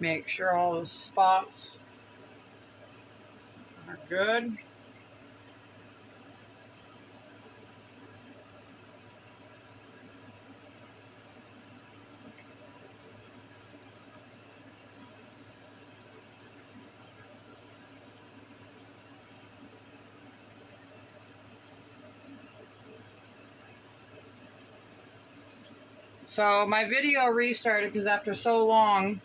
Make sure all the spots are good. So my video restarted because after so long,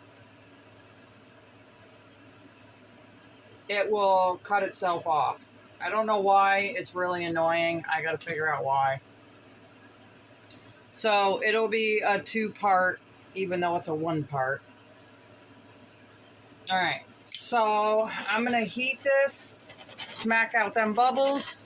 it will cut itself off. I don't know why. It's really annoying. I got to figure out why. So it'll be a 2-part, even though it's a 1-part. All right. So I'm going to heat this, smack out them bubbles.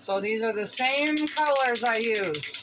So these are the same colors I use.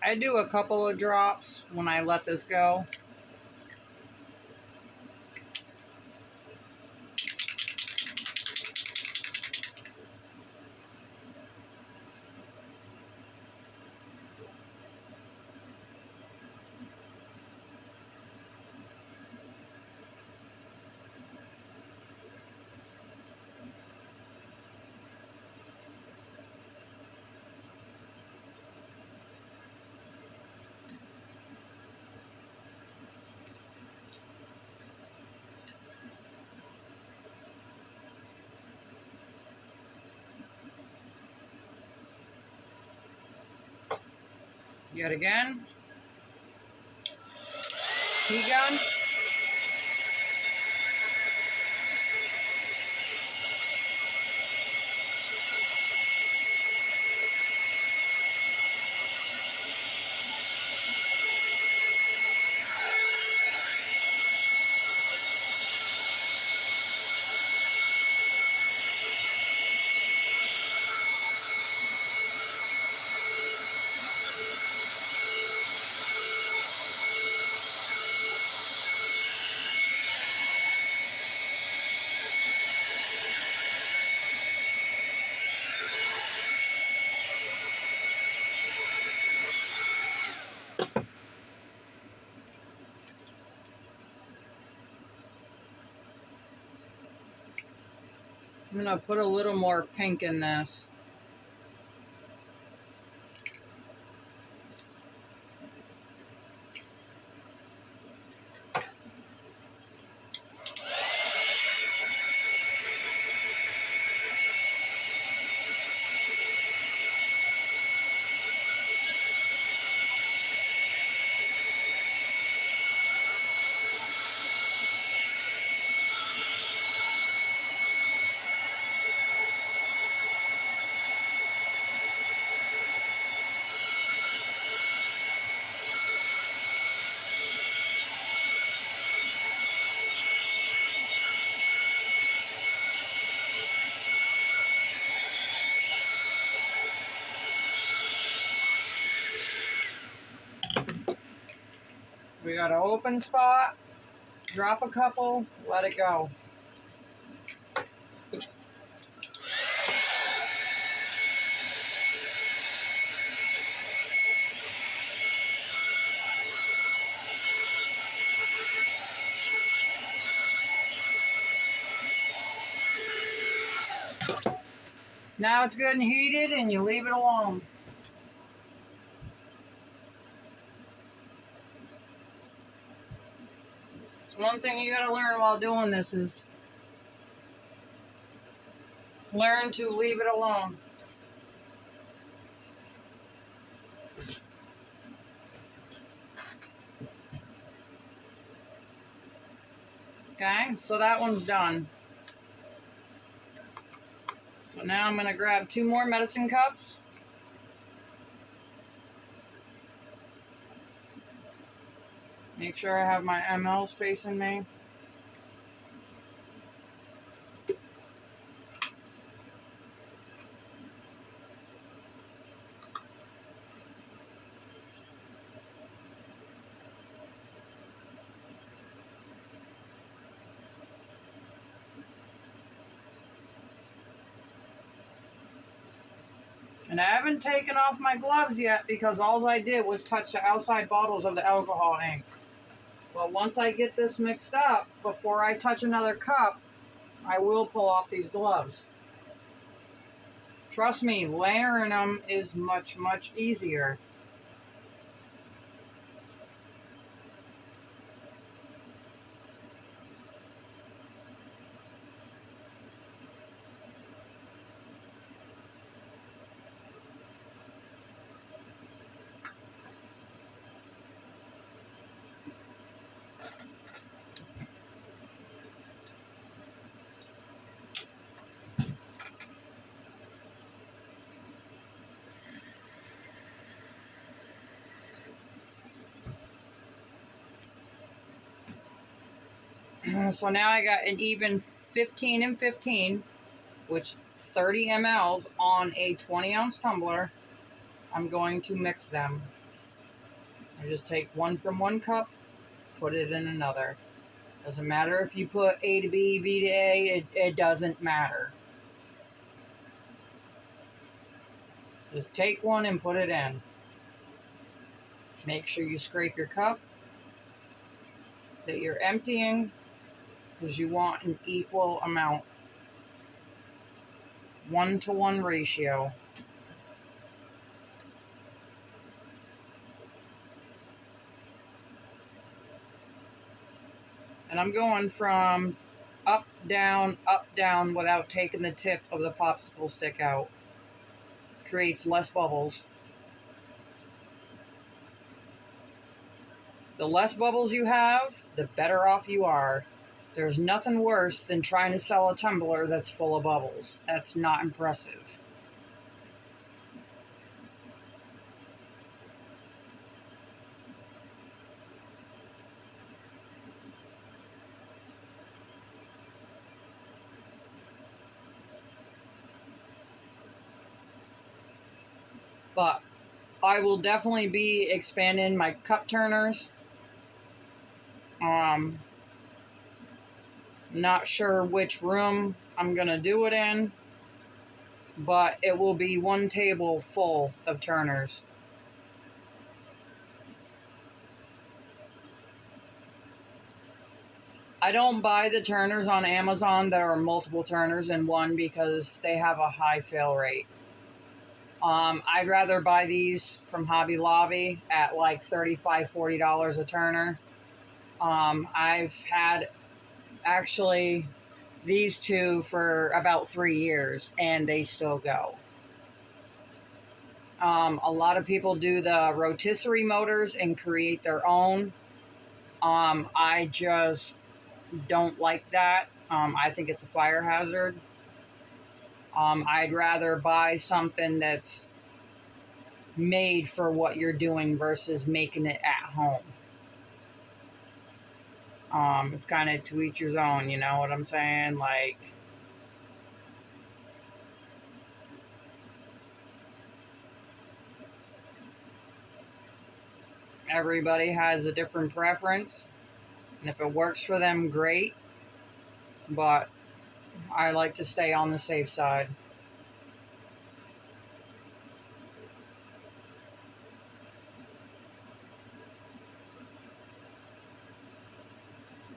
I do a couple of drops when I let this go. Yet again. Heat gun. I'm gonna put a little more pink in this. We got an open spot, drop a couple, let it go. Now it's good and heated and you leave it alone. It's one thing you gotta learn while doing this is learn to leave it alone. Okay, so that one's done. So now I'm gonna grab 2 more medicine cups. Make sure I have my mLs facing me. And I haven't taken off my gloves yet because all I did was touch the outside bottles of the alcohol ink. But once I get this mixed up, before I touch another cup, I will pull off these gloves. Trust me, layering them is much, much easier. So now I got an even 15 and 15, which 30 mLs on a 20-ounce tumbler. I'm going to mix them. I just take one from one cup, put it in another. Doesn't matter if you put A to B, B to A, it doesn't matter. Just take one and put it in. Make sure you scrape your cup that you're emptying, because you want an equal amount. 1-to-1 ratio. And I'm going from up, down, without taking the tip of the popsicle stick out. Creates less bubbles. The less bubbles you have, the better off you are. There's nothing worse than trying to sell a tumbler that's full of bubbles. That's not impressive. But I will definitely be expanding my cup turners. Not sure which room I'm gonna do it in, but it will be one table full of turners. I don't buy the turners on Amazon that are multiple turners in one because they have a high fail rate. I'd rather buy these from Hobby Lobby at like $35, $40 a turner. I've had actually these two for about 3 years and they still go. A lot of people do the rotisserie motors and create their own. I just don't like that. I think it's a fire hazard. I'd rather buy something that's made for what you're doing versus making it at home. It's kind of to each your own, you know what I'm saying? Like, Everybody has a different preference, and if it works for them, great. But I like to stay on the safe side.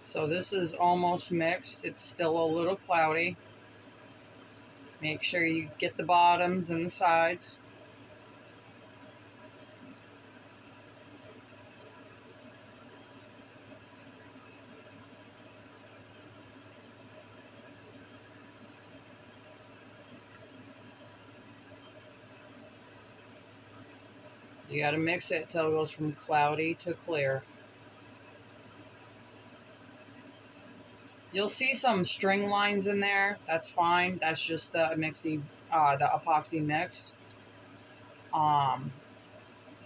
So this is almost mixed. It's still a little cloudy. Make sure you get the bottoms and the sides. You got to mix it till it goes from cloudy to clear. You'll see some string lines in there. That's fine. That's just the the epoxy mix.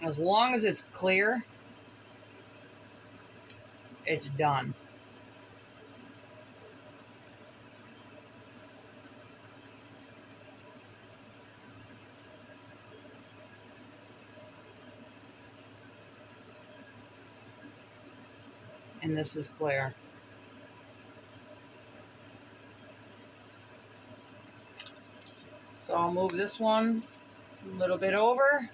As long as it's clear, it's done. And this is clear. So I'll move this one a little bit over.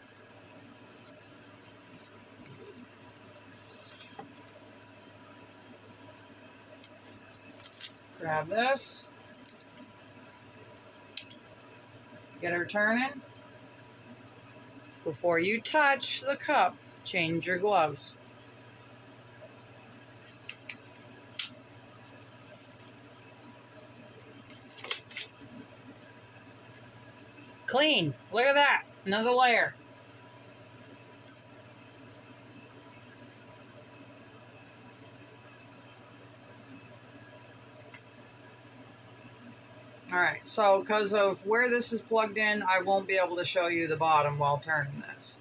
Grab this. Get her turning. Before you touch the cup, change your gloves. Clean. Look at that. Another layer. Alright, so because of where this is plugged in, I won't be able to show you the bottom while turning this.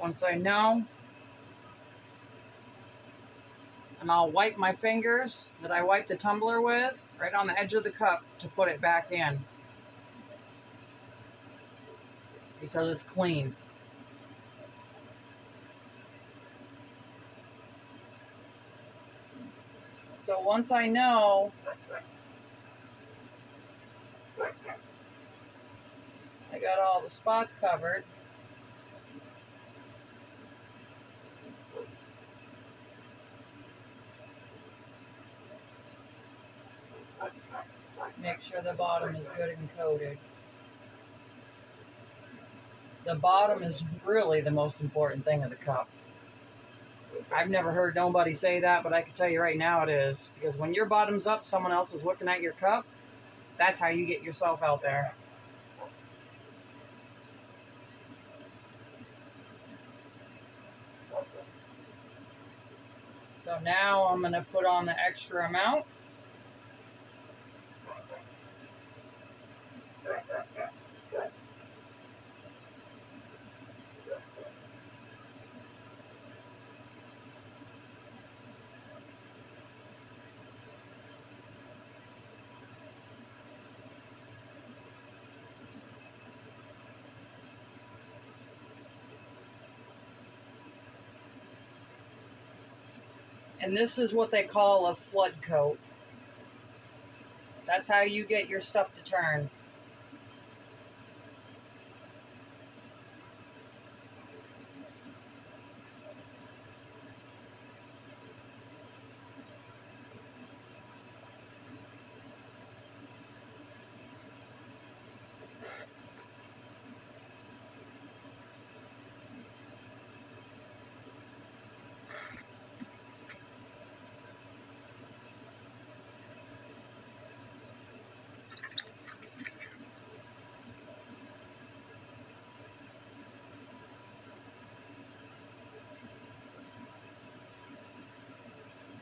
Once I know, and I'll wipe my fingers that I wiped the tumbler with right on the edge of the cup to put it back in because it's clean. So once I know I got all the spots covered, make sure the bottom is good and coated. The bottom is really the most important thing of the cup. I've never heard nobody say that, but I can tell you right now it is. Because when your bottom's up, someone else is looking at your cup. That's how you get yourself out there. So now I'm going to put on the extra amount. And this is what they call a flood coat. That's how you get your stuff to turn.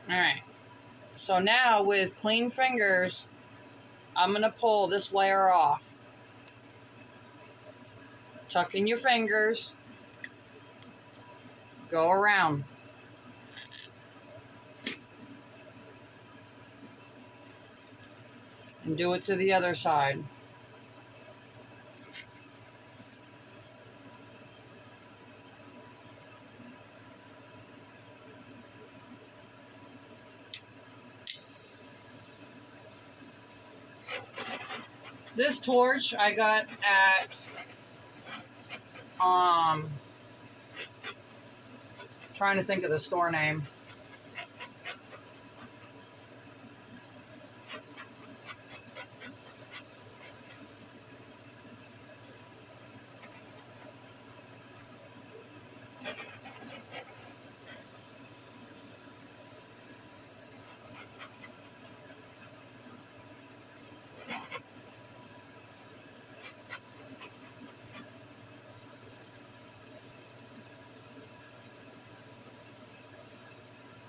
Alright, so now with clean fingers, I'm going to pull this layer off. Tuck in your fingers, go around. And do it to the other side. This torch I got at trying to think of the store name.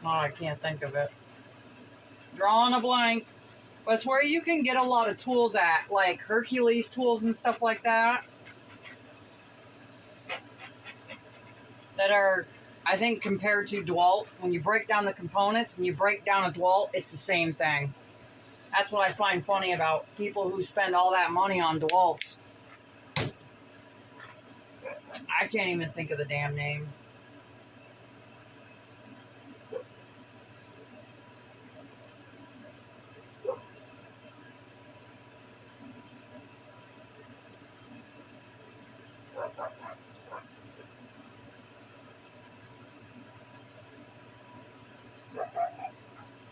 Oh, I can't think of it. Drawing a blank. But it's where you can get a lot of tools at, like Hercules tools and stuff like that. That are, I think, compared to DeWalt, when you break down the components and you break down a DeWalt, it's the same thing. That's what I find funny about people who spend all that money on DeWalts. I can't even think of the damn name.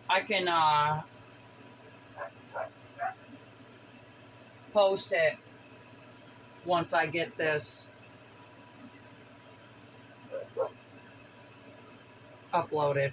I can post it once I get this uploaded.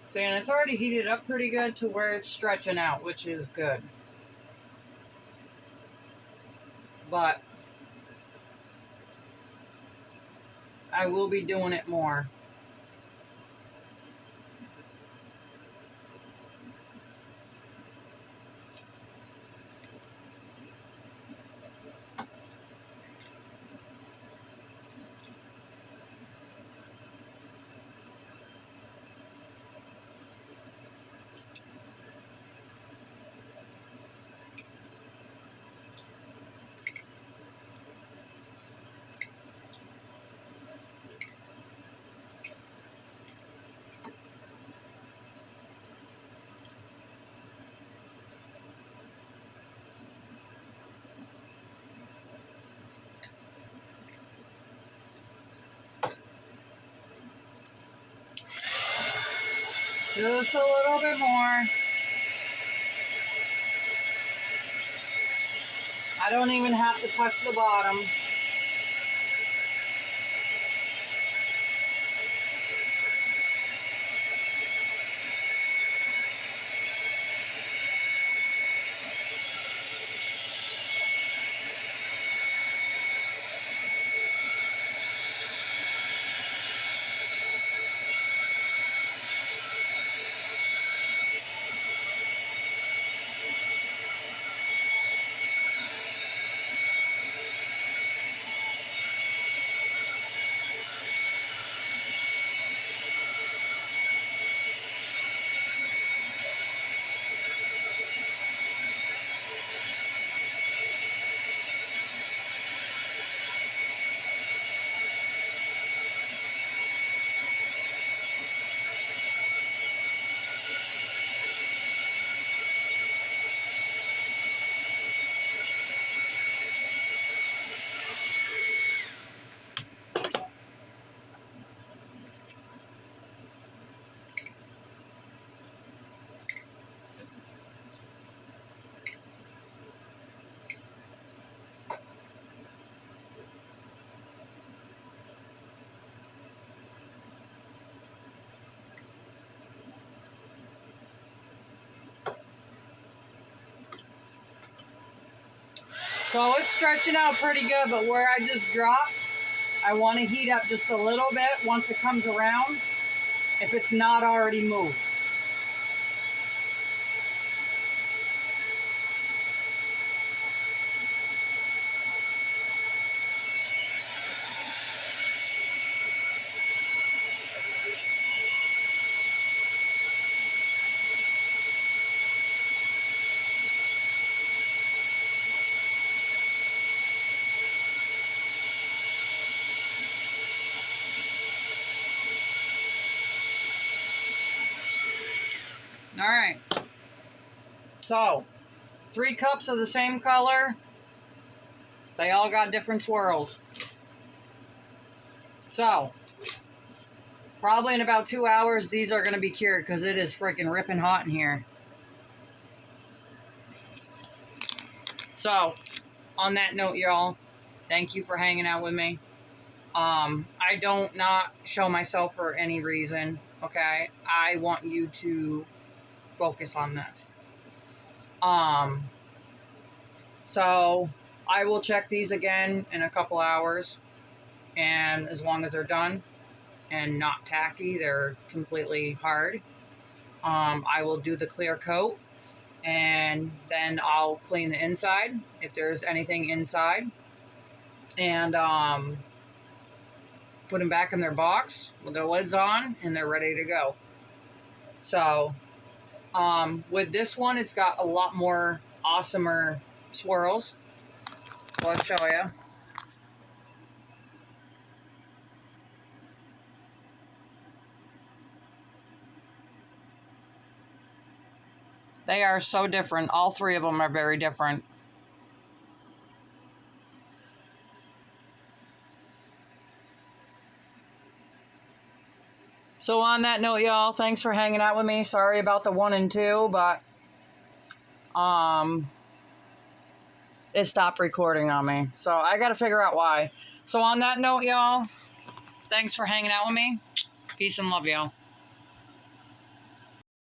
See, and it's already heated up pretty good to where it's stretching out, which is good. But I will be doing it more. Just a little bit more. I don't even have to touch the bottom. So it's stretching out pretty good, but where I just dropped, I want to heat up just a little bit once it comes around, if it's not already moved. All right. So, 3 cups of the same color. They all got different swirls. So, probably in about 2 hours, these are going to be cured because it is freaking ripping hot in here. So, on that note, y'all, thank you for hanging out with me. I don't not show myself for any reason, okay? I want you to focus on this. So I will check these again in a couple hours, and as long as they're done and not tacky, they're completely hard, I will do the clear coat, and then I'll clean the inside if there's anything inside, and put them back in their box with their lids on, and they're ready to go. So with this one, it's got a lot more awesomer swirls. So I'll show you. They are so different. All 3 of them are very different. So on that note, y'all, thanks for hanging out with me. Sorry about the 1 and 2, but it stopped recording on me. So I got to figure out why. So on that note, y'all, thanks for hanging out with me. Peace and love, y'all.